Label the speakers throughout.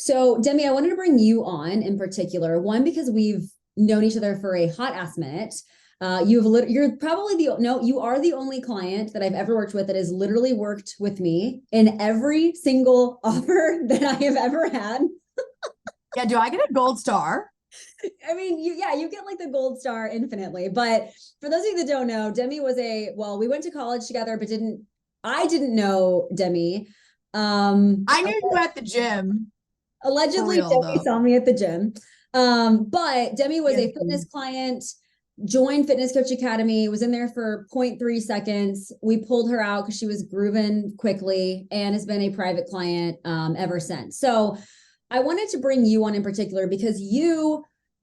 Speaker 1: So, Demi, I wanted to bring you on in particular. One, because we've known each other for a hot ass minute. You're probably you are the only client that I've ever worked with that has literally worked with me in every single offer that I have ever had.
Speaker 2: Yeah, do I get a gold star?
Speaker 1: I mean, you get like the gold star infinitely. But for those of you that don't know, Demi was we went to college together, but I didn't know Demi.
Speaker 2: I knew you at the gym. For
Speaker 1: Allegedly,
Speaker 2: real
Speaker 1: Demi
Speaker 2: though.
Speaker 1: saw me at the gym. But Demi was
Speaker 2: Yes.
Speaker 1: a fitness client, joined Fitness Coach Academy, was in there for 0.3 seconds. We pulled her out because she was grooving quickly and has been a private client ever since. So I wanted to bring you on in particular because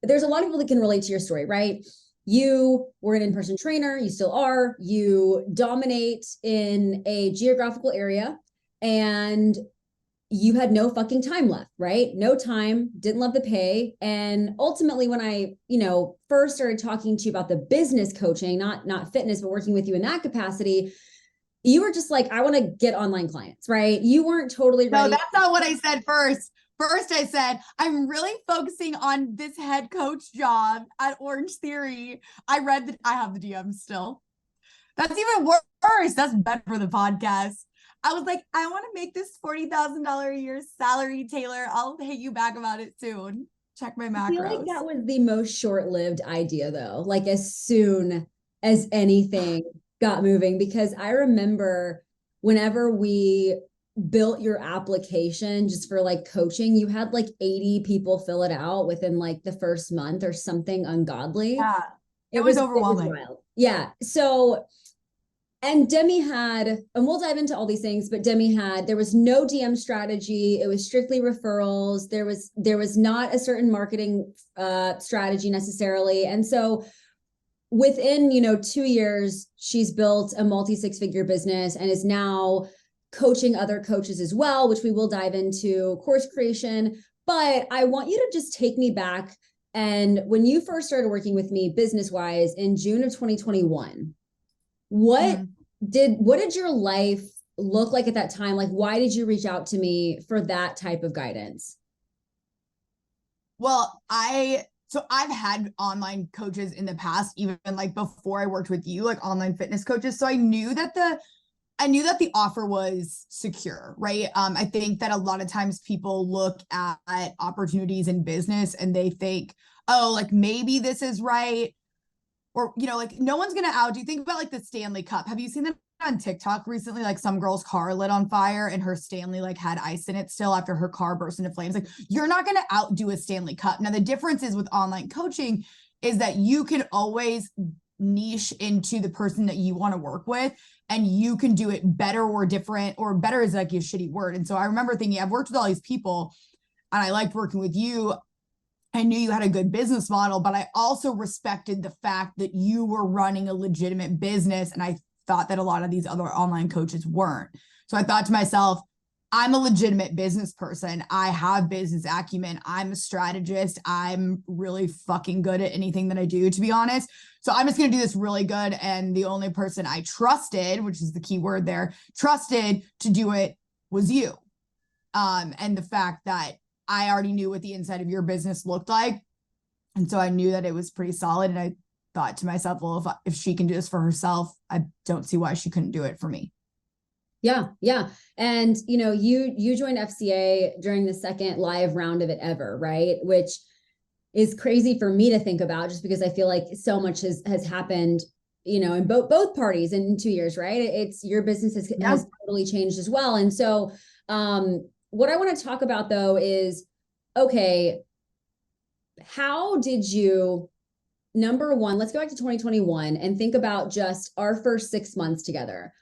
Speaker 1: there's a lot of people that can relate to your story, right? You were an in-person trainer, you still are, you dominate in a geographical area, and you had no fucking time left, right? No time, didn't love the pay. And ultimately, when I, first started talking to you about the business coaching, not fitness, but working with you in that capacity, you were just like, I want to get online clients, right? You weren't totally ready.
Speaker 2: No, that's not what I said first. First, I said, I'm really focusing on this head coach job at Orange Theory. I have the DMs still. That's even worse. That's better for the podcast. I was like, I want to make this $40,000 a year salary, Taeler. I'll hit you back about it soon. Check my macros.
Speaker 1: I feel like that was the most short-lived idea though. Like as soon as anything got moving, because I remember whenever we built your application just for like coaching, you had like 80 people fill it out within like the first month or something ungodly.
Speaker 2: Yeah, it was overwhelming.
Speaker 1: It was wild. Yeah. So, and Demi had, and we'll dive into all these things, but there was no DM strategy. It was strictly referrals. There was not a certain marketing strategy necessarily. And so within, 2 years, she's built a multi-six-figure business and is now coaching other coaches as well, which we will dive into course creation. But I want you to just take me back. And when you first started working with me business-wise in June of 2021, what did your life look like at that time? Like, why did you reach out to me for that type of guidance?
Speaker 2: Well, so I've had online coaches in the past, even like before I worked with you, like online fitness coaches. So I knew that the offer was secure, right? I think that a lot of times people look at opportunities in business and they think, oh, like maybe this is right. Or, like no one's going to outdo. Think about like the Stanley Cup. Have you seen them on TikTok recently? Like some girl's car lit on fire and her Stanley like had ice in it still after her car burst into flames. Like you're not going to outdo a Stanley Cup. Now, the difference is with online coaching is that you can always niche into the person that you want to work with and you can do it better or different, or better is like a shitty word. And so I remember thinking, I've worked with all these people and I liked working with you. I knew you had a good business model, but I also respected the fact that you were running a legitimate business. And I thought that a lot of these other online coaches weren't. So I thought to myself, I'm a legitimate business person. I have business acumen. I'm a strategist. I'm really fucking good at anything that I do, to be honest. So I'm just going to do this really good. And the only person I trusted, which is the key word there, trusted to do it was you. And the fact that I already knew what the inside of your business looked like. And so I knew that it was pretty solid. And I thought to myself, well, if she can do this for herself, I don't see why she couldn't do it for me.
Speaker 1: Yeah. Yeah. And, you joined FCA during the second live round of it ever, right? Which is crazy for me to think about just because I feel like so much has happened, in both parties in 2 years, right? It's your business has totally changed as well. And so, what I want to talk about though is, okay, how did you, number one, let's go back to 2021 and think about just our first 6 months together.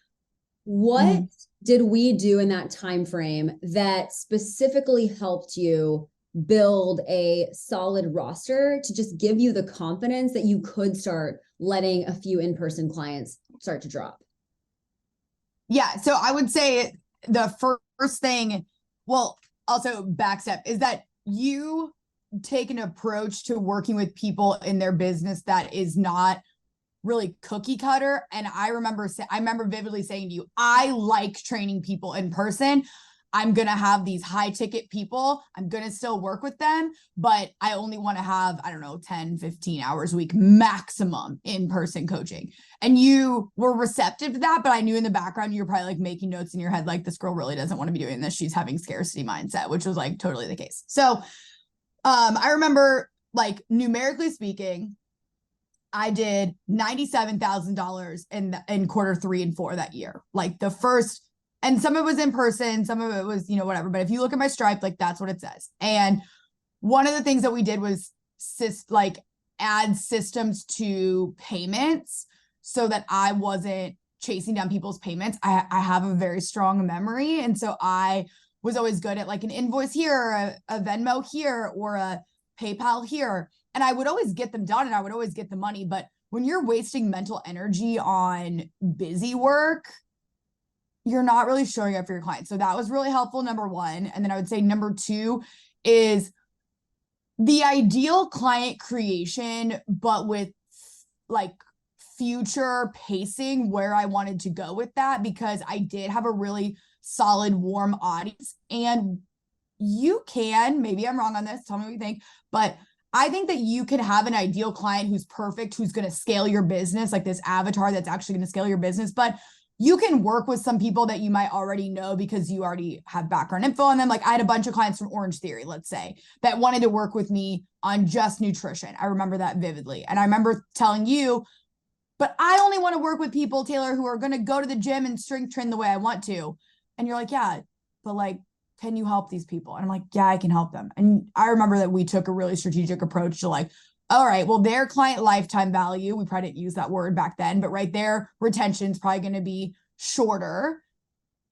Speaker 1: What did we do in that time frame that specifically helped you build a solid roster to just give you the confidence that you could start letting a few in-person clients start to drop?
Speaker 2: Yeah. So I would say the first thing, well, also backstep, is that you take an approach to working with people in their business that is not really cookie cutter. And I remember vividly saying to you, I like training people in person. I'm going to have these high ticket people. I'm going to still work with them, but I only want to have, I don't know, 10, 15 hours a week maximum in-person coaching. And you were receptive to that, but I knew in the background, you were probably like making notes in your head, like this girl really doesn't want to be doing this. She's having scarcity mindset, which was like totally the case. So I remember, like, numerically speaking, I did $97,000 in quarter 3 and 4 that year. Like the first, and some of it was in person, some of it was, whatever. But if you look at my Stripe, like that's what it says. And one of the things that we did was add systems to payments so that I wasn't chasing down people's payments. I have a very strong memory. And so I was always good at like an invoice here, a Venmo here, or a PayPal here. And I would always get them done and I would always get the money. But when you're wasting mental energy on busy work, you're not really showing up for your clients. So that was really helpful, number one. And then I would say number two is the ideal client creation, but with like future pacing where I wanted to go with that, because I did have a really solid, warm audience. And you can, maybe I'm wrong on this, tell me what you think, but I think that you can have an ideal client who's perfect, who's going to scale your business, like this avatar that's actually going to scale your business. But you can work with some people that you might already know because you already have background info on them. Like I had a bunch of clients from Orange Theory, let's say, that wanted to work with me on just nutrition. I remember that vividly. And I remember telling you, but I only want to work with people, Taeler, who are going to go to the gym and strength train the way I want to. And you're like, yeah, but like, can you help these people? And I'm like, yeah, I can help them. And I remember that we took a really strategic approach to like, all right, well, their client lifetime value, we probably didn't use that word back then, but right there, retention is probably going to be shorter.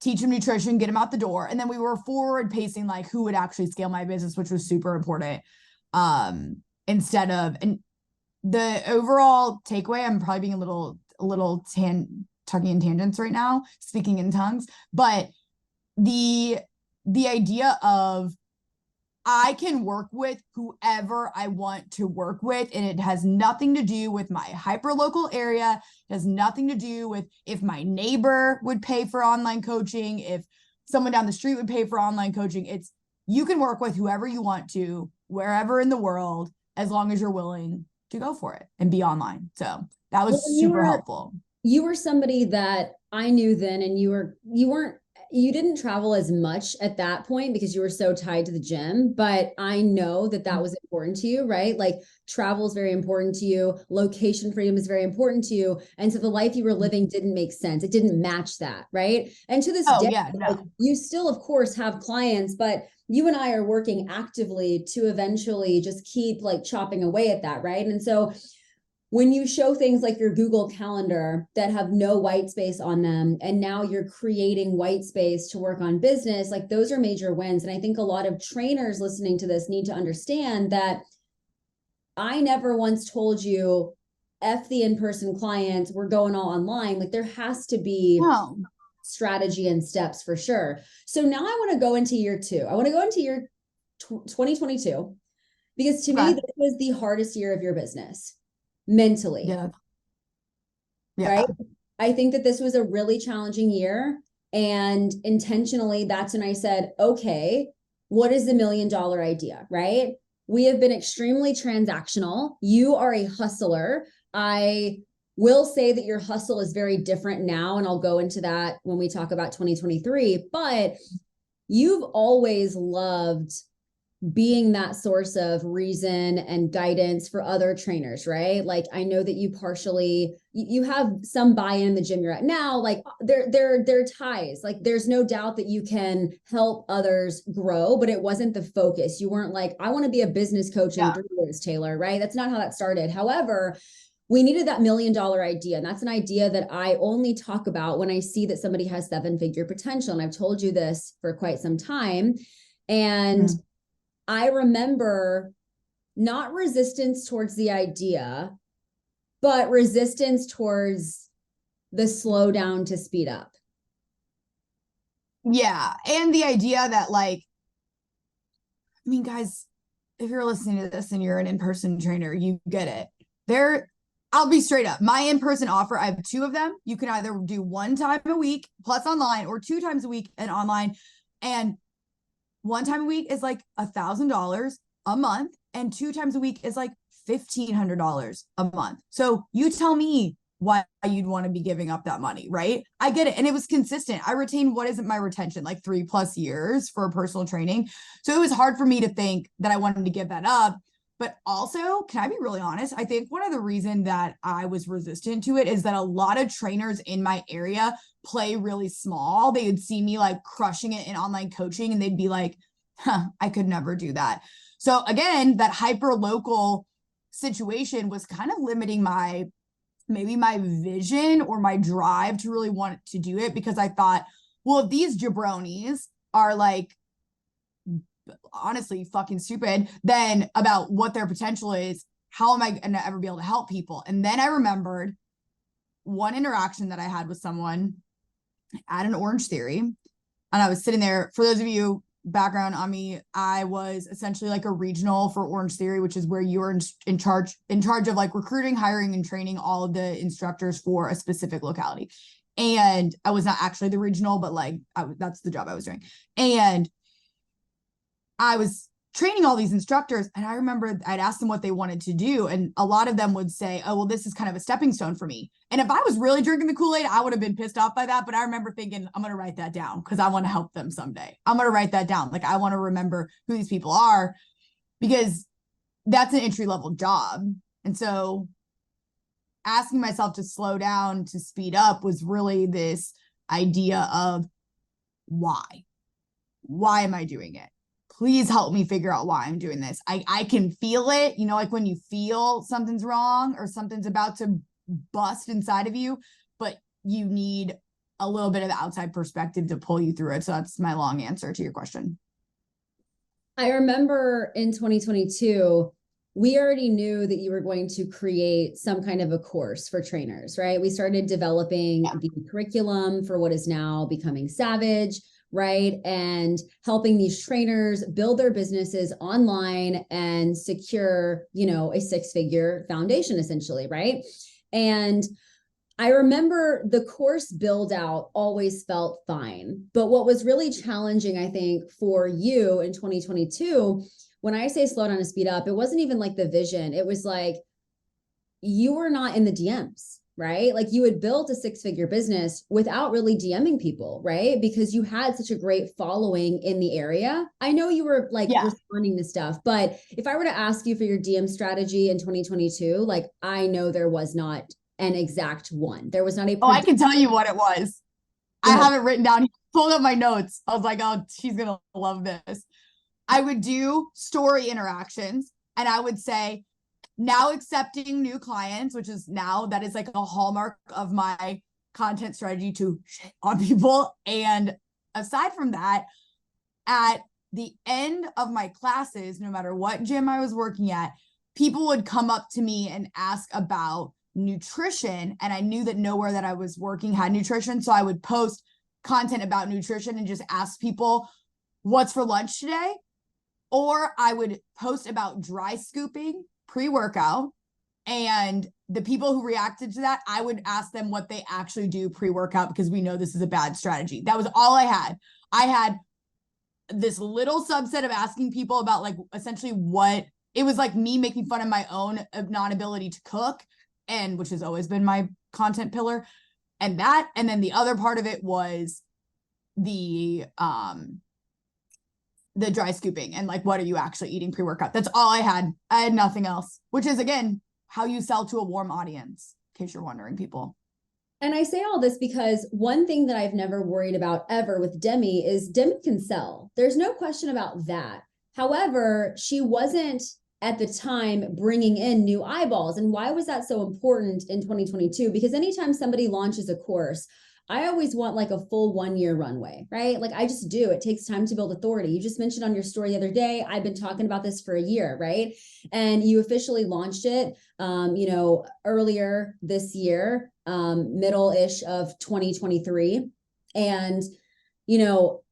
Speaker 2: Teach them nutrition, get them out the door. And then we were forward pacing, like who would actually scale my business, which was super important. Instead of, and the overall takeaway, I'm probably being a little tucking in tangents right now, speaking in tongues, but the idea of I can work with whoever I want to work with, and it has nothing to do with my hyper-local area. It has nothing to do with if my neighbor would pay for online coaching, if someone down the street would pay for online coaching. It's you can work with whoever you want to, wherever in the world, as long as you're willing to go for it and be online. So that was super helpful.
Speaker 1: You were somebody that I knew then, and you didn't travel as much at that point because you were so tied to the gym, but I know that was important to you, right? Like travel is very important to you. Location freedom is very important to you. And so the life you were living didn't make sense. It didn't match that, right? And to this day, like, you still, of course, have clients, but you and I are working actively to eventually just keep like chopping away at that, right? And so when you show things like your Google Calendar that have no white space on them, and now you're creating white space to work on business, like those are major wins. And I think a lot of trainers listening to this need to understand that I never once told you, F the in-person clients, we're going all online. Like there has to be strategy and steps for sure. So now I want to go into year 2. I want to go into year 2022, because to me, this was the hardest year of your business. Mentally.
Speaker 2: Yeah.
Speaker 1: Right. I think that this was a really challenging year, and intentionally that's when I said, okay, what is the $1 million idea? Right. We have been extremely transactional. You are a hustler. I will say that your hustle is very different now, and I'll go into that when we talk about 2023, but you've always loved being that source of reason and guidance for other trainers, right? Like I know that you have some buy-in in the gym you're at now, like they're ties. Like there's no doubt that you can help others grow, but it wasn't the focus. You weren't like, I want to be a business coach in 3 years, Taeler, right? That's not how that started. However, we needed that $1 million idea. And that's an idea that I only talk about when I see that somebody has 7-figure potential. And I've told you this for quite some time. And I remember not resistance towards the idea, but resistance towards the slow down to speed up.
Speaker 2: Yeah. And the idea that like, I mean, guys, if you're listening to this and you're an in-person trainer, you get it. I'll be straight up. My in-person offer, I have 2 of them. You can either do 1 time a week plus online, or 2 times a week and online. And 1 time a week is like $1,000 a month, and 2 times a week is like $1,500 a month. So you tell me why you'd want to be giving up that money, right? I get it. And it was consistent. I retained, what is it, my retention, like 3+ years for personal training. So it was hard for me to think that I wanted to give that up. But also, can I be really honest? I think one of the reasons that I was resistant to it is that a lot of trainers in my area play really small. They would see me like crushing it in online coaching and they'd be like, I could never do that. So again, that hyper local situation was kind of limiting maybe my vision or my drive to really want to do it, because I thought, well, if these jabronis are like honestly fucking stupid then about what their potential is, how am I gonna ever be able to help people? And then I remembered one interaction that I had with someone at an Orange Theory, and I was sitting there. For those of you, background on me, I was essentially like a regional for Orange Theory, which is where you are in charge of like recruiting, hiring, and training all of the instructors for a specific locality. And I was not actually the regional, but like that's the job I was doing. And I was training all these instructors, and I remember I'd ask them what they wanted to do, and a lot of them would say, oh, well, this is kind of a stepping stone for me. And if I was really drinking the Kool-Aid, I would have been pissed off by that. But I remember thinking, I'm going to write that down because I want to help them someday. I'm going to write that down. Like, I want to remember who these people are, because that's an entry-level job. And so asking myself to slow down, to speed up, was really this idea of why am I doing it? Please help me figure out why I'm doing this. I can feel it, like when you feel something's wrong or something's about to bust inside of you, but you need a little bit of the outside perspective to pull you through it. So that's my long answer to your question.
Speaker 1: I remember in 2022, we already knew that you were going to create some kind of a course for trainers, right? We started developing the curriculum for what is now becoming Savage, right? And helping these trainers build their businesses online and secure, a 6-figure foundation, essentially, right? And I remember the course build out always felt fine. But what was really challenging, I think, for you in 2022, when I say slow down and speed up, it wasn't even like the vision. It was like, you were not in the DMs, right? Like, you had built a 6-figure business without really DMing people, right? Because you had such a great following in the area. I know you were like responding to stuff, but if I were to ask you for your DM strategy in 2022, like, I know there was not an exact one. There was not a.
Speaker 2: Oh, I can tell you what it was. I have it written down. Pulled up my notes. I was like, oh, she's going to love this. I would do story interactions, and I would say, now accepting new clients, which is that is like a hallmark of my content strategy, to shit on people. And aside from that, at the end of my classes, no matter what gym I was working at, people would come up to me and ask about nutrition. And I knew that nowhere that I was working had nutrition. So I would post content about nutrition and just ask people, what's for lunch today? Or I would post about dry scooping pre-workout, and the people who reacted to that, I would ask them what they actually do pre-workout, because we know this is a bad strategy. That was all I had. I had this little subset of asking people about, like, essentially what it was, like me making fun of my own non-ability to cook, and which has always been my content pillar. And then the other part of it was the dry scooping and like, what are you actually eating pre-workout? That's all I had. I had nothing else, which is, again, how you sell to a warm audience, in case you're wondering, people.
Speaker 1: And I say all this because one thing that I've never worried about ever with Demi is Demi can sell. There's no question about that. However, she wasn't at the time bringing in new eyeballs. And why was that so important in 2022? Because anytime somebody launches a course, I always want like a full 1-year runway, right? Like, I just do. It takes time to build authority. You just mentioned on your story the other day, I've been talking about this for a year, right? And you officially launched it, earlier this year, middle-ish of 2023. And,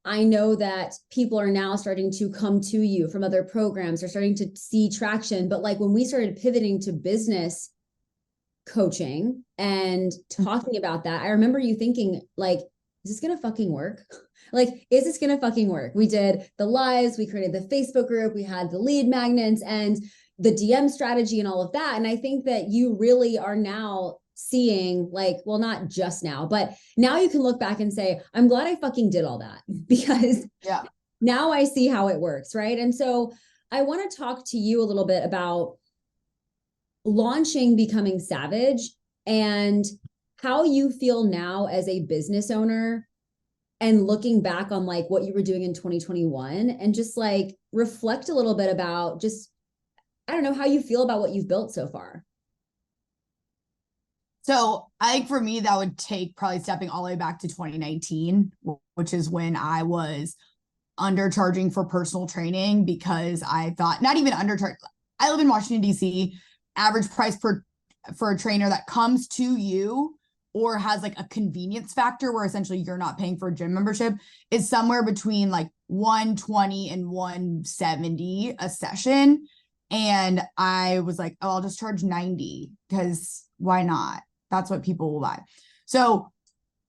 Speaker 1: I know that people are now starting to come to you from other programs. They're starting to see traction. But like, when we started pivoting to business coaching and talking about that, I remember you thinking, like, is this gonna fucking work? Like, is this gonna fucking work? We did the lives, we created the Facebook group, we had the lead magnets and the DM strategy and all of that. And I think that you really are now seeing, like, well, not just now, but now you can look back and say, I'm glad I fucking did all that because now I see how it works, right? And so I want to talk to you a little bit about launching Becoming Savage and how you feel now as a business owner and looking back on like what you were doing in 2021 and just like reflect a little bit about just, I don't know, how you feel about what you've built so far.
Speaker 2: So I think for me, that would take probably stepping all the way back to 2019, which is when I was undercharging for personal training because I thought, not even undercharge. I live in Washington, D.C. Average price for a trainer that comes to you or has like a convenience factor where essentially you're not paying for a gym membership is somewhere between like 120 and 170 a session. And I was like, oh, I'll just charge 90 because why not? That's what people will buy. So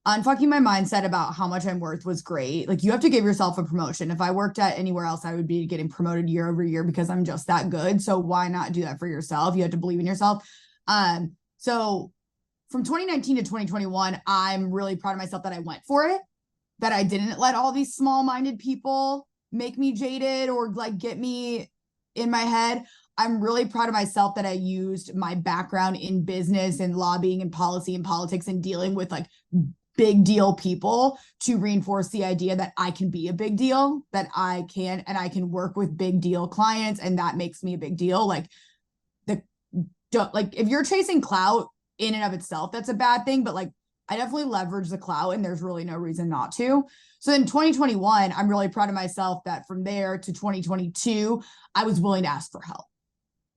Speaker 2: unfucking my mindset about how much I'm worth was great. Like, you have to give yourself a promotion. If I worked at anywhere else, I would be getting promoted year over year because I'm just that good. So why not do that for yourself? You have to believe in yourself. So from 2019 to 2021, I'm really proud of myself that I went for it, that I didn't let all these small-minded people make me jaded or like get me in my head. I'm really proud of myself that I used my background in business and lobbying and policy and politics and dealing with like big deal people to reinforce the idea that I can be a big deal, that I can, and I can work with big deal clients. And that makes me a big deal. Like if you're chasing clout in and of itself, that's a bad thing. But like, I definitely leverage the clout and there's really no reason not to. So in 2021, I'm really proud of myself that from there to 2022, I was willing to ask for help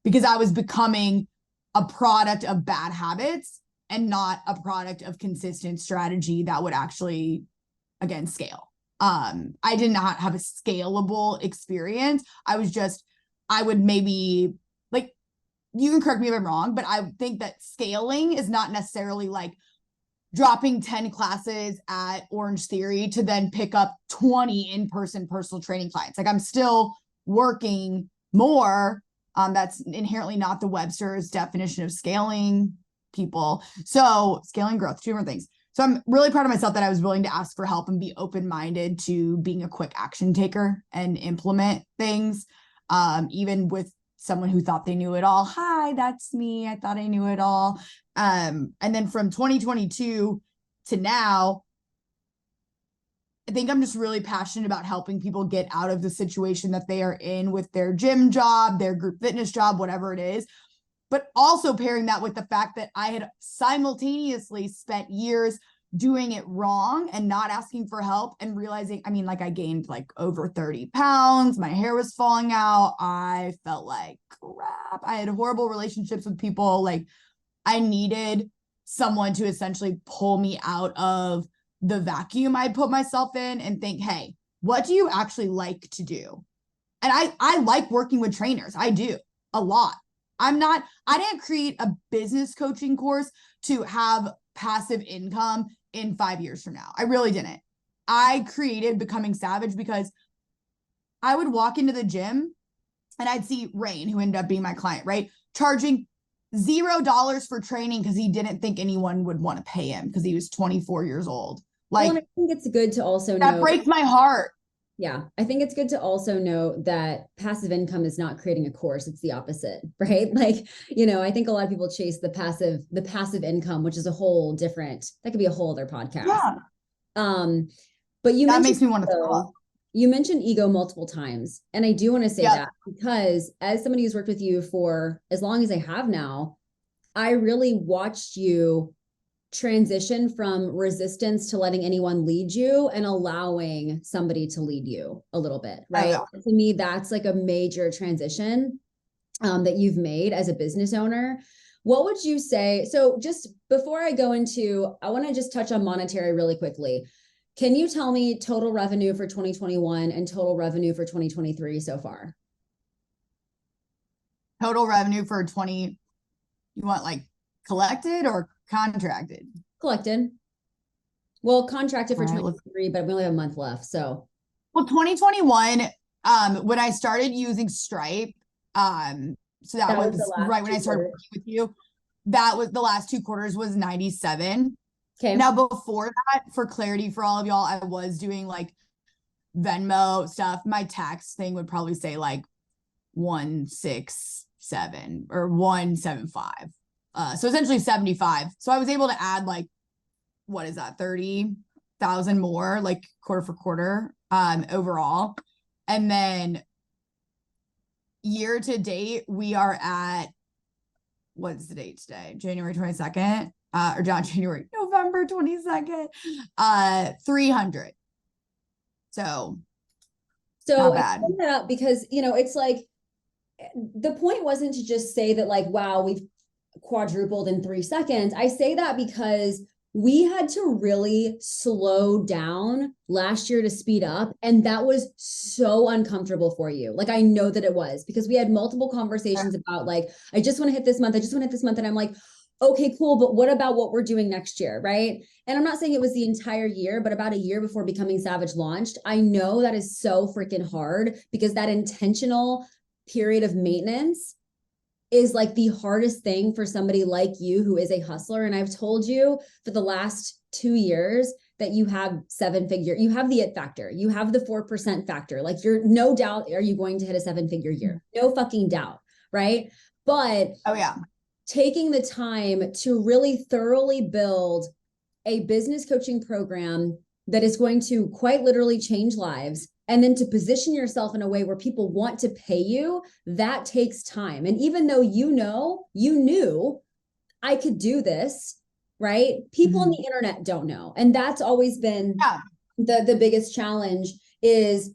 Speaker 2: because I was becoming a product of bad habits and not a product of consistent strategy that would actually, again, scale. I did not have a scalable experience. I would maybe, like, you can correct me if I'm wrong, but I think that scaling is not necessarily like dropping 10 classes at Orange Theory to then pick up 20 in-person personal training clients. Like, I'm still working more. That's inherently not the Webster's definition of scaling people. So scaling growth, two different things. So I'm really proud of myself that I was willing to ask for help and be open-minded to being a quick action taker and implement things, even with someone who thought they knew it all. Hi, that's me. I thought I knew it all. And then from 2022 to now, I think I'm just really passionate about helping people get out of the situation that they are in with their gym job, their group fitness job, whatever it is. But also pairing that with the fact that I had simultaneously spent years doing it wrong and not asking for help and realizing, I mean, like, I gained like over 30 pounds. My hair was falling out. I felt like crap. I had horrible relationships with people. Like, I needed someone to essentially pull me out of the vacuum I put myself in and think, hey, what do you actually like to do? And I like working with trainers. I do a lot. I didn't create a business coaching course to have passive income in 5 years from now. I really didn't. I created Becoming Savage because I would walk into the gym and I'd see Rain, who ended up being my client, right? Charging $0 for training because he didn't think anyone would want to pay him because he was 24 years old. Like,
Speaker 1: well, I think it's good to also know
Speaker 2: that breaks my heart.
Speaker 1: Yeah, I think it's good to also know that passive income is not creating a course, it's the opposite, right? Like, I think a lot of people chase the passive income, which is a whole different, that could be a whole other podcast.
Speaker 2: Yeah.
Speaker 1: But
Speaker 2: that makes me want to throw up.
Speaker 1: You mentioned ego multiple times. And I do want to say that because as somebody who's worked with you for as long as I have now, I really watched you transition from resistance to letting anyone lead you and allowing somebody to lead you a little bit, right?
Speaker 2: Oh, yeah.
Speaker 1: To me, that's like a major transition that you've made as a business owner. What would you say? So just before I go into, I want to just touch on monetary really quickly. Can you tell me total revenue for 2021 and total revenue for 2023 so far?
Speaker 2: Total revenue for you want like collected or contracted?
Speaker 1: Collected. Well, contracted for
Speaker 2: All right,
Speaker 1: 2023, but we only have a month left. So,
Speaker 2: well, 2021, when I started using Stripe, so that
Speaker 1: that was the
Speaker 2: was
Speaker 1: last
Speaker 2: right when I started
Speaker 1: 2 quarters.
Speaker 2: working with you. That was the last 2 quarters was 97.
Speaker 1: Okay.
Speaker 2: Now, before that, for clarity for all of y'all, I was doing like Venmo stuff. My tax thing would probably say like 167 or 175. So essentially 75. So I was able to add like, what is that, 30,000 more, like quarter for quarter, overall. And then year to date, we are at, what's the date today? January 22nd, or not January, November 22nd, 300. So
Speaker 1: So
Speaker 2: not
Speaker 1: I
Speaker 2: bad.
Speaker 1: bring that up because, it's like the point wasn't to just say that, like, wow, we've quadrupled in 3 seconds. I say that because we had to really slow down last year to speed up. And that was so uncomfortable for you. Like, I know that it was because we had multiple conversations about, like, I just want to hit this month. I just want to hit this month. And I'm like, okay, cool. But what about what we're doing next year? Right. And I'm not saying it was the entire year, but about a year before Becoming Savage launched. I know that is so freaking hard because that intentional period of maintenance is like the hardest thing for somebody like you who is a hustler. And I've told you for the last 2 years that you have you have the it factor, you have the 4% factor. Like, you're no doubt, are you going to hit a 7-figure year? No fucking doubt. Right. But
Speaker 2: oh yeah,
Speaker 1: taking the time to really thoroughly build a business coaching program that is going to quite literally change lives, and then to position yourself in a way where people want to pay you, that takes time. And even though you knew I could do this, right? People on the internet don't know. And that's always been the biggest challenge, is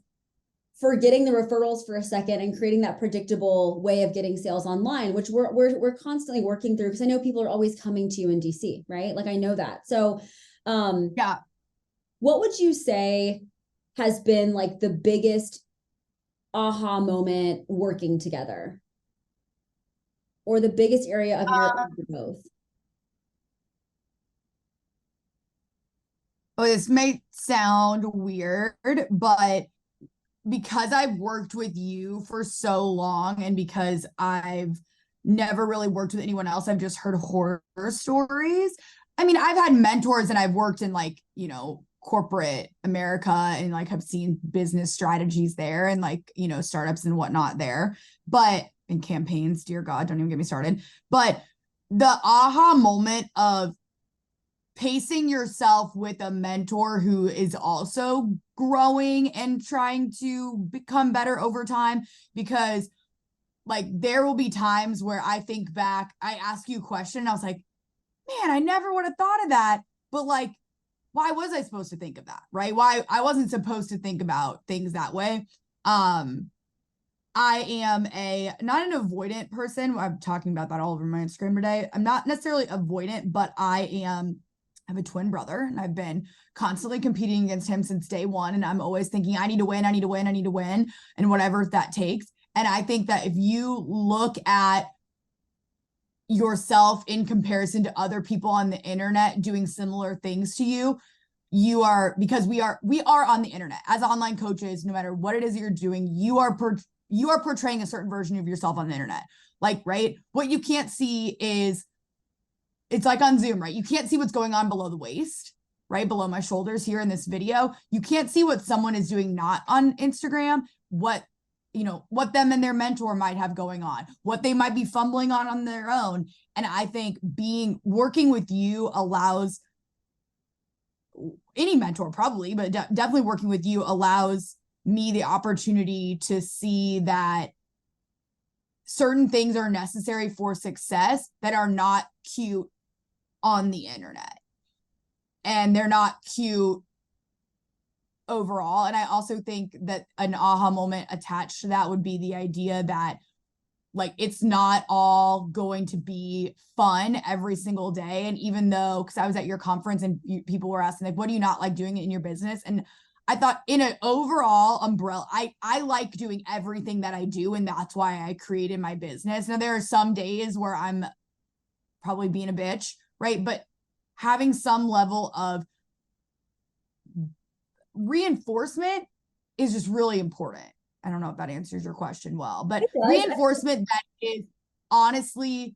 Speaker 1: forgetting the referrals for a second and creating that predictable way of getting sales online, which we're constantly working through, because I know people are always coming to you in DC, right? Like, I know that. So
Speaker 2: yeah.
Speaker 1: what would you say has been like the biggest aha moment working together, or the biggest area of your growth?
Speaker 2: Oh, this may sound weird, but because I've worked with you for so long, and because I've never really worked with anyone else, I've just heard horror stories. I mean, I've had mentors and I've worked in, like, corporate America, and like have seen business strategies there, and like, startups and whatnot there, but in campaigns, dear God, don't even get me started. But the aha moment of pacing yourself with a mentor who is also growing and trying to become better over time, because like there will be times where I think back, I ask you a question and I was like, man, I never would have thought of that. But like, why was I supposed to think of that? Right? Why I wasn't supposed to think about things that way. I am not an avoidant person. I'm talking about that all over my Instagram today. I'm not necessarily avoidant, but I have a twin brother, and I've been constantly competing against him since day one. And I'm always thinking, I need to win, I need to win, I need to win, and whatever that takes. And I think that if you look at yourself in comparison to other people on the internet doing similar things to you, because we are on the internet as online coaches, no matter what it is you're doing, you are portraying a certain version of yourself on the internet. Like, right? What you can't see is, it's like on Zoom, right? You can't see what's going on below the waist, right? Below my shoulders here in this video. You can't see what someone is doing not on Instagram, what them and their mentor might have going on, what they might be fumbling on their own. And I think working with you allows, any mentor probably, but definitely working with you allows me the opportunity to see that certain things are necessary for success that are not cute on the internet, and they're not cute overall. And I also think that an aha moment attached to that would be the idea that, like, it's not all going to be fun every single day. And even though, because I was at your conference and people were asking, like, what do you not like doing in your business? And I thought, in an overall umbrella, I like doing everything that I do, and that's why I created my business. Now, there are some days where I'm probably being a bitch, right? But having some level of reinforcement is just really important. I don't know if that answers your question well, but reinforcement that is honestly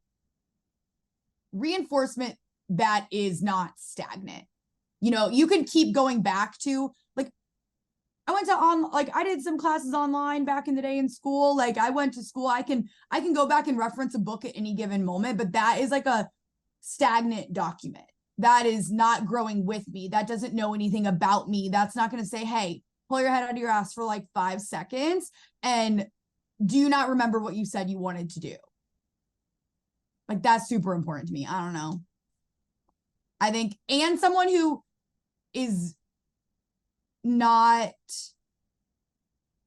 Speaker 2: reinforcement that is not stagnant. You know, you can keep going back to, like, I did some classes online back in the day in school. Like, I went to school. I can go back and reference a book at any given moment, but that is like a stagnant document. That is not growing with me. That doesn't know anything about me. That's not going to say, hey, pull your head out of your ass for like 5 seconds and do you not remember what you said you wanted to do? Like, that's super important to me. I don't know. I think, and someone who is not,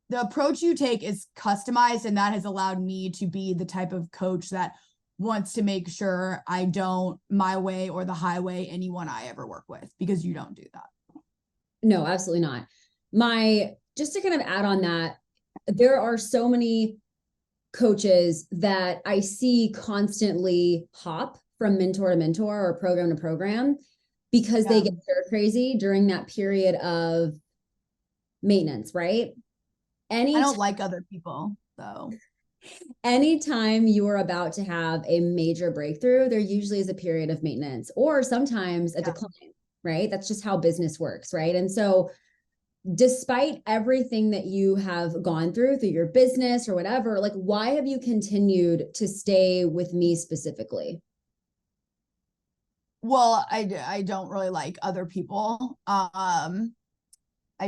Speaker 2: the approach you take is customized, and that has allowed me to be the type of coach that wants to make sure I don't my way or the highway anyone I ever work with, because you don't do that.
Speaker 1: No, absolutely not. Just to kind of add on that, there are so many coaches that I see constantly hop from mentor to mentor or program to program because they get stir crazy during that period of maintenance, right?
Speaker 2: I don't like other people, though.
Speaker 1: Anytime you are about to have a major breakthrough, there usually is a period of maintenance or sometimes a decline, right? That's just how business works, right? And so despite everything that you have gone through your business or whatever, like, why have you continued to stay with me specifically?
Speaker 2: Well, I don't really like other people. I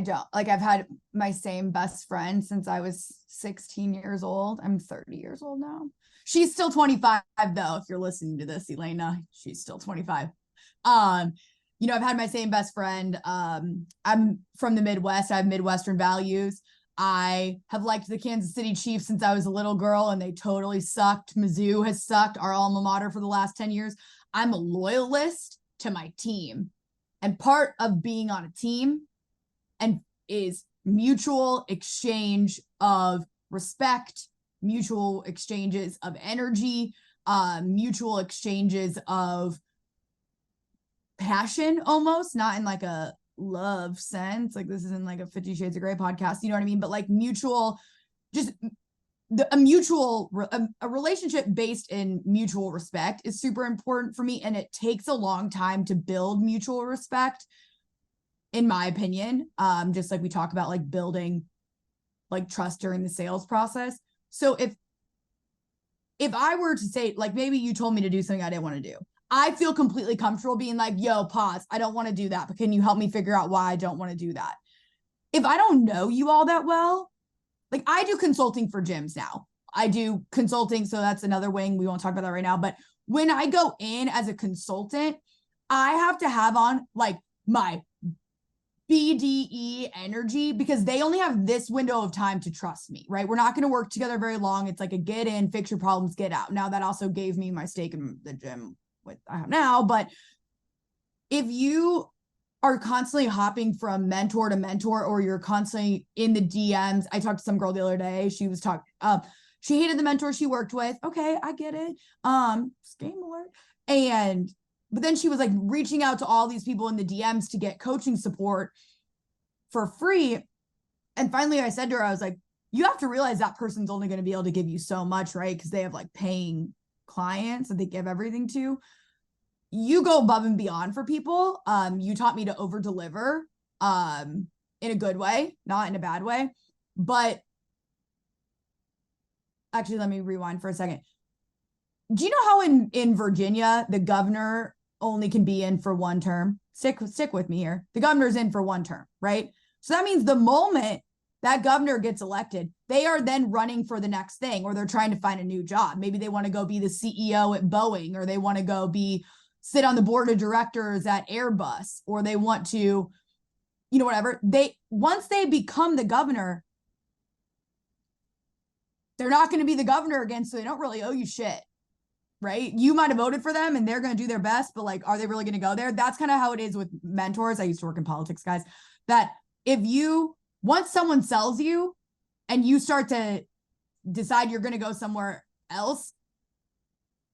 Speaker 2: don't, like, I've had my same best friend since I was 16 years old. I'm 30 years old now. She's still 25 though. If you're listening to this, Elena, she's still 25. You know, I've had my same best friend. I'm from the Midwest. I have Midwestern values. I have liked the Kansas City Chiefs since I was a little girl, and they totally sucked. Mizzou has sucked, our alma mater, for the last 10 years. I'm a loyalist to my team. And part of being on a team and is mutual exchange of respect, mutual exchanges of energy, mutual exchanges of passion, almost, not in like a love sense. Like, this isn't like a 50 Shades of Grey podcast, you know what I mean? But like mutual, just a relationship based in mutual respect is super important for me. And it takes a long time to build mutual respect, in my opinion. Just like we talk about, like, building like trust during the sales process. So if I were to say, like, maybe you told me to do something I didn't want to do, I feel completely comfortable being like, yo, pause, I don't want to do that, but can you help me figure out why I don't want to do that? If I don't know you all that well, like, I do consulting for gyms now. I do consulting, so that's another wing. We won't talk about that right now. But when I go in as a consultant, I have to have on like my BDE energy, because they only have this window of time to trust me, right? We're not going to work together very long. It's like a get in, fix your problems, get out. Now, that also gave me my stake in the gym I have now. But if you are constantly hopping from mentor to mentor, or you're constantly in the DMs. I talked to some girl the other day. She was talking, she hated the mentor she worked with. Okay, I get it. Scam alert. But then she was like reaching out to all these people in the DMs to get coaching support for free. And finally I said to her, I was like, you have to realize that person's only going to be able to give you so much, right? Because they have like paying clients that they give everything to. You go above and beyond for people. You taught me to over deliver, in a good way, not in a bad way. But actually, let me rewind for a second. Do you know how in Virginia, the governor only can be in for one term? Stick with me here. The governor's in for one term, right? So that means the moment that governor gets elected, they are then running for the next thing, or they're trying to find a new job. Maybe they want to go be the CEO at Boeing, or they want to go sit on the board of directors at Airbus, or they want to, you know, whatever. Once they become the governor, they're not going to be the governor again, so they don't really owe you shit, right? You might have voted for them and they're going to do their best, but like, are they really going to go there? That's kind of how it is with mentors. I used to work in politics, guys, that once someone sells you and you start to decide you're going to go somewhere else,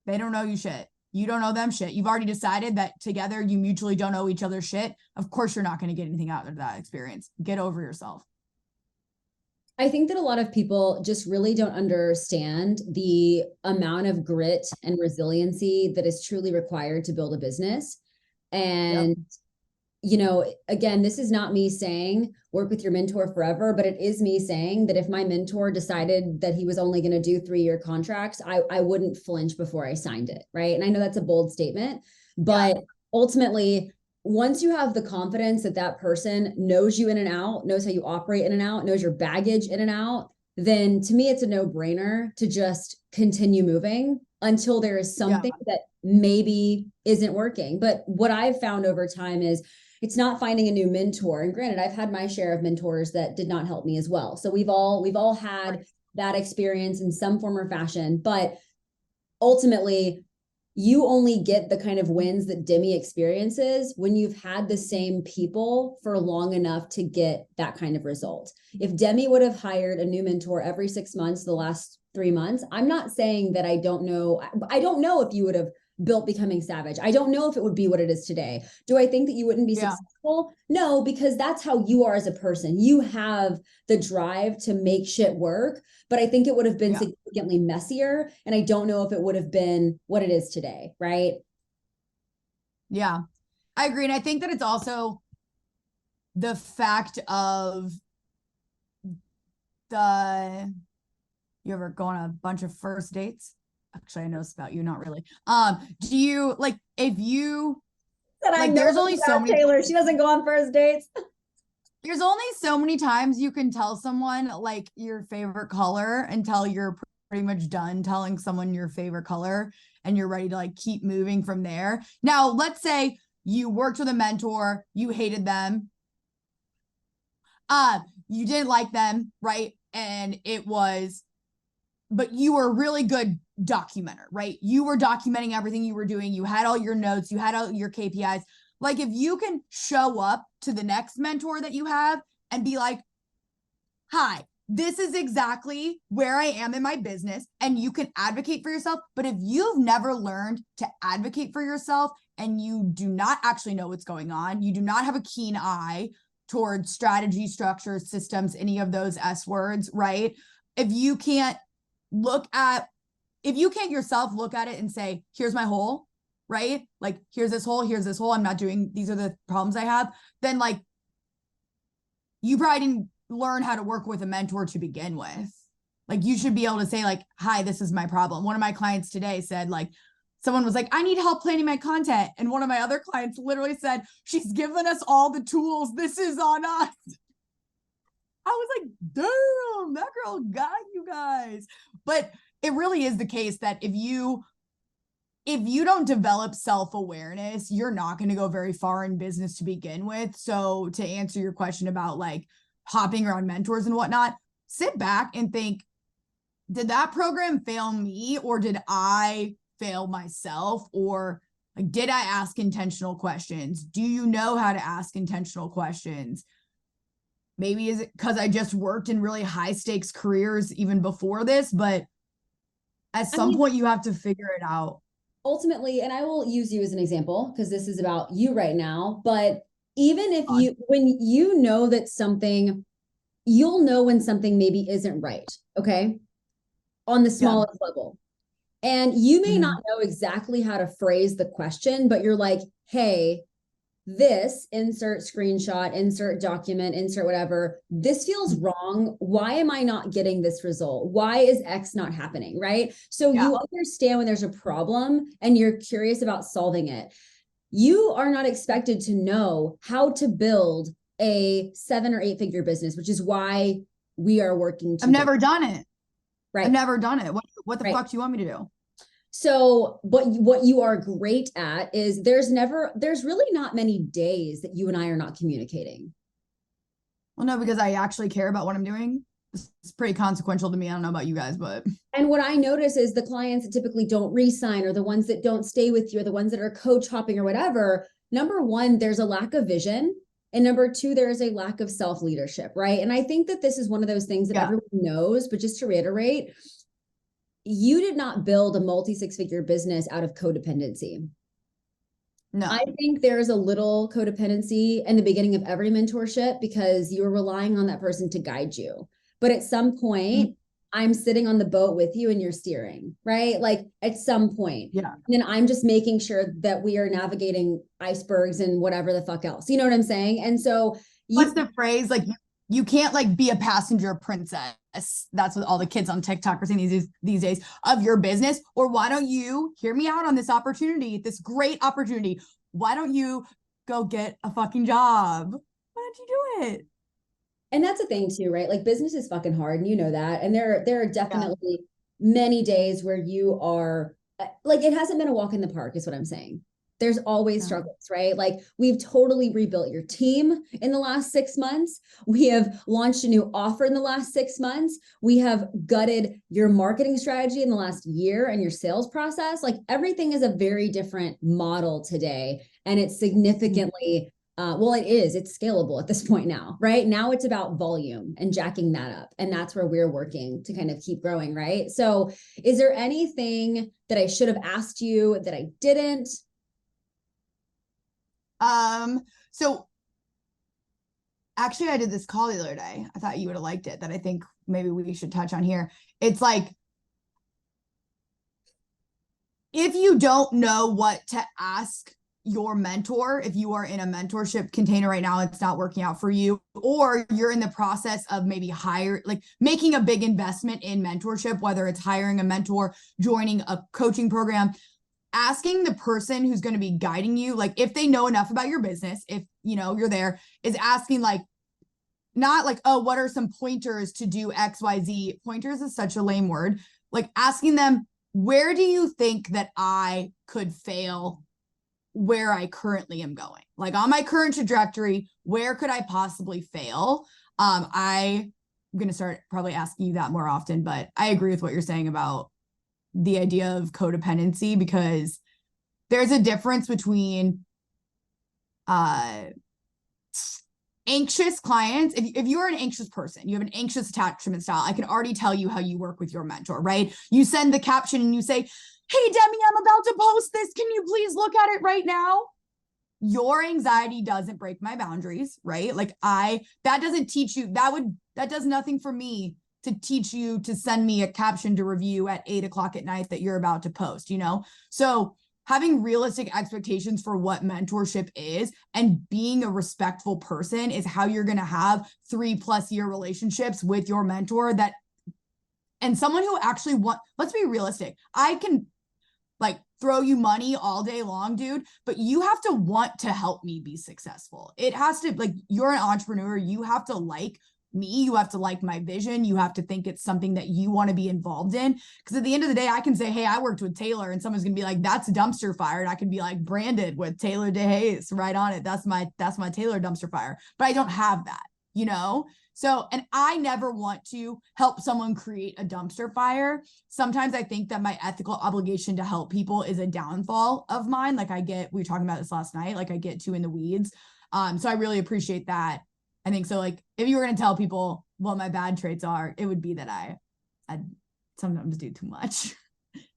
Speaker 2: they don't owe you shit. You don't owe them shit. You've already decided that together you mutually don't owe each other shit. Of course, you're not going to get anything out of that experience. Get over yourself.
Speaker 1: I think that a lot of people just really don't understand the amount of grit and resiliency that is truly required to build a business. And, you know, again, this is not me saying work with your mentor forever, but it is me saying that if my mentor decided that he was only going to do 3-year contracts, I wouldn't flinch before I signed it. Right. And I know that's a bold statement, but ultimately, once you have the confidence that that person knows you in and out, knows how you operate in and out, knows your baggage in and out, then to me, it's a no-brainer to just continue moving until there is something that maybe isn't working. But what I've found over time is it's not finding a new mentor. And granted, I've had my share of mentors that did not help me as well. So we've all had that experience in some form or fashion, but ultimately, you only get the kind of wins that Demi experiences when you've had the same people for long enough to get that kind of result. If Demi would have hired a new mentor every 6 months, the last 3 months, I'm not saying that I don't know if you would have built Becoming Savage. I don't know if it would be what it is today. Do I think that you wouldn't be successful? No, because that's how you are as a person. You have the drive to make shit work, but I think it would have been significantly messier. And I don't know if it would have been what it is today. Right.
Speaker 2: Yeah, I agree. And I think that it's also the fact of you ever go on a bunch of first dates? Actually, I know it's about you, not really. Do you like if you like there's only so many
Speaker 1: Taeler, she doesn't go on first dates.
Speaker 2: There's only so many times you can tell someone like your favorite color until you're pretty much done telling someone your favorite color and you're ready to like keep moving from there. Now, let's say you worked with a mentor, you hated them. You didn't like them, right? And but you were a really good documenter, right? You were documenting everything you were doing. You had all your notes, you had all your KPIs. Like if you can show up to the next mentor that you have and be like, hi, this is exactly where I am in my business, and you can advocate for yourself. But if you've never learned to advocate for yourself and you do not actually know what's going on, you do not have a keen eye towards strategy, structure, systems, any of those S words, right? If you can't yourself look at it and say, here's my hole, right? Like, here's this hole, I'm not doing, these are the problems I have. Then like, you probably didn't learn how to work with a mentor to begin with. Like you should be able to say like, hi, this is my problem. One of my clients today said like, someone was like, I need help planning my content. And one of my other clients literally said, she's given us all the tools. This is on us. I was like, damn, that girl got you guys. But it really is the case that if you don't develop self-awareness, you're not going to go very far in business to begin with. So to answer your question about like hopping around mentors and whatnot, sit back and think, did that program fail me, or did I fail myself? Or like, did I ask intentional questions? Do you know how to ask intentional questions? Maybe is it because I just worked in really high stakes careers even before this, but at some point you have to figure it out.
Speaker 1: Ultimately, and I will use you as an example because this is about you right now, but even if when you know that something, you'll know when something maybe isn't right, okay? On the smallest level. And you may not know exactly how to phrase the question, but you're like, hey, this insert screenshot, insert document, insert whatever, this feels wrong. Why am I not getting this result? Why is X not happening? Right. So you understand when there's a problem and you're curious about solving it. You are not expected to know how to build a 7 or 8 figure business, which is why we are working together.
Speaker 2: I've never done it. Right. I've never done it. What the fuck do you want me to do?
Speaker 1: So, but what you are great at is there's really not many days that you and I are not communicating.
Speaker 2: Well, no, because I actually care about what I'm doing. It's pretty consequential to me. I don't know about you guys, but.
Speaker 1: And what I notice is the clients that typically don't re-sign, or the ones that don't stay with you, or the ones that are coach hopping or whatever. Number one, there's a lack of vision. And number two, there is a lack of self-leadership, right? And I think that this is one of those things that everyone knows, but just to reiterate, you did not build a multi-six-figure business out of codependency.
Speaker 2: No.
Speaker 1: I think there's a little codependency in the beginning of every mentorship because you're relying on that person to guide you. But at some point, I'm sitting on the boat with you and you're steering, right? Like at some point.
Speaker 2: Yeah.
Speaker 1: And then I'm just making sure that we are navigating icebergs and whatever the fuck else. You know what I'm saying? And so
Speaker 2: what's the phrase? Like you can't like be a passenger princess. That's what all the kids on TikTok are saying these days of your business. Or why don't you hear me out on this opportunity, this great opportunity? Why don't you go get a fucking job? Why don't you do it?
Speaker 1: And that's a thing too, right? Like business is fucking hard and you know that. And there are definitely many days where you are like, it hasn't been a walk in the park is what I'm saying. There's always struggles, right? Like we've totally rebuilt your team in the last 6 months. We have launched a new offer in the last 6 months. We have gutted your marketing strategy in the last year and your sales process. Like everything is a very different model today. And it's significantly well, it's scalable at this point now, right? Now it's about volume and jacking that up. And that's where we're working to kind of keep growing, right? So is there anything that I should have asked you that I didn't?
Speaker 2: So actually I did this call the other day. I thought you would have liked it, that I think maybe we should touch on here. It's like, if you don't know what to ask your mentor, if you are in a mentorship container right now, it's not working out for you, or you're in the process of maybe making a big investment in mentorship, whether it's hiring a mentor, joining a coaching program, asking the person who's going to be guiding you, like if they know enough about your business, if you know you're there, is asking like, not like, oh, what are some pointers to do XYZ? Pointers is such a lame word. Like asking them, where do you think that I could fail where I currently am going? Like on my current trajectory, where could I possibly fail? I'm going to start probably asking you that more often, but I agree with what you're saying about the idea of codependency, because there's a difference between anxious clients. If you're an anxious person, you have an anxious attachment style, I can already tell you how you work with your mentor, right? You send the caption and you say, hey, Demi, I'm about to post this. Can you please look at it right now? Your anxiety doesn't break my boundaries, right? Like that doesn't teach you, that does nothing for me to teach you to send me a caption to review at 8:00 at night that you're about to post, you know? So having realistic expectations for what mentorship is and being a respectful person is how you're going to have 3+ year relationships with your mentor, and someone who actually let's be realistic. I can like throw you money all day long, dude, but you have to want to help me be successful. It has to, like, you're an entrepreneur. You have to like me. You have to like my vision. You have to think it's something that you want to be involved in. Because at the end of the day, I can say, hey, I worked with Taeler, and someone's going to be like, that's dumpster fire. And I could be like branded with Taeler DeHaze right on it. That's my Taeler dumpster fire. But I don't have that, you know? So, and I never want to help someone create a dumpster fire. Sometimes I think that my ethical obligation to help people is a downfall of mine. Like we were talking about this last night, like I get too in the weeds. So I really appreciate that. I think so. Like if you were going to tell people what my bad traits are, it would be that I sometimes do too much.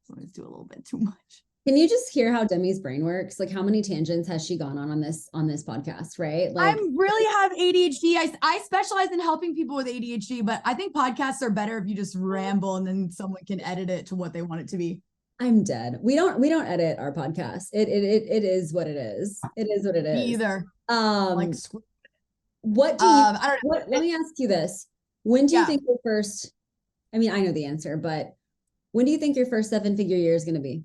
Speaker 2: Sometimes do a little bit too much.
Speaker 1: Can you just hear how Demi's brain works? Like how many tangents has she gone on this podcast, right? Like
Speaker 2: I really have ADHD. I specialize in helping people with ADHD, but I think podcasts are better if you just ramble and then someone can edit it to what they want it to be.
Speaker 1: I'm dead. We don't edit our podcast. It is what it is. It is what it is.
Speaker 2: Me either.
Speaker 1: Like what do you
Speaker 2: I don't know.
Speaker 1: let me ask you this. When do you think your first, I mean, I know the answer, but when do you think your first 7-figure year is going to be?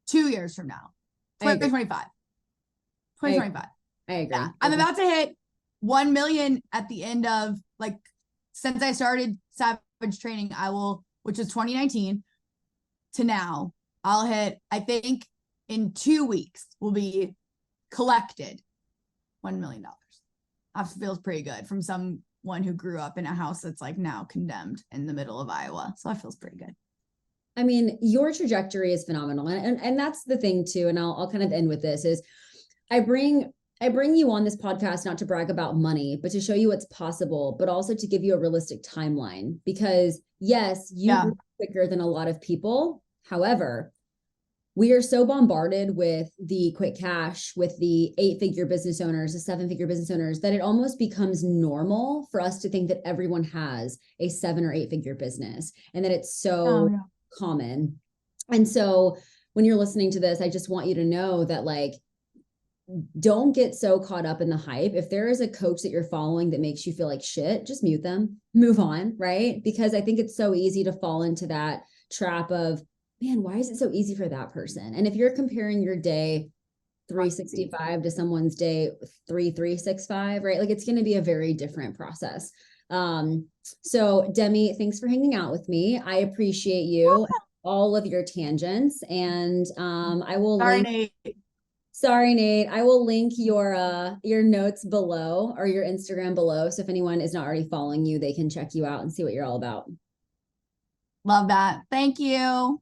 Speaker 2: 2 years from now, 2025. 2025.
Speaker 1: I agree.
Speaker 2: Yeah. I'm about to hit 1 million at the end of, like, since I started Savage Training, which is 2019 to now, I'll hit, I think in 2 weeks will be collected $1 million. That feels pretty good from someone who grew up in a house that's like now condemned in the middle of Iowa. So that feels pretty good.
Speaker 1: I mean, your trajectory is phenomenal. And that's the thing too. And I'll kind of end with this is I bring I bring you on this podcast not to brag about money, but to show you what's possible, but also to give you a realistic timeline. Because yes, you grew quicker than a lot of people. However, we are so bombarded with the quick cash, with the 8-figure business owners, the 7-figure business owners, that it almost becomes normal for us to think that everyone has a 7 or 8-figure business and that it's so common. And so when you're listening to this, I just want you to know that, like, don't get so caught up in the hype. If there is a coach that you're following that makes you feel like shit, just mute them, move on, right? Because I think it's so easy to fall into that trap of, man, why is it so easy for that person? And if you're comparing your day 365 to someone's day 3365, right? Like, it's going to be a very different process. So Demi, thanks for hanging out with me. I appreciate you, all of your tangents, and I will Sorry, Nate. I will link your notes below, or your Instagram below. So if anyone is not already following you, they can check you out and see what you're all about.
Speaker 2: Love that. Thank you.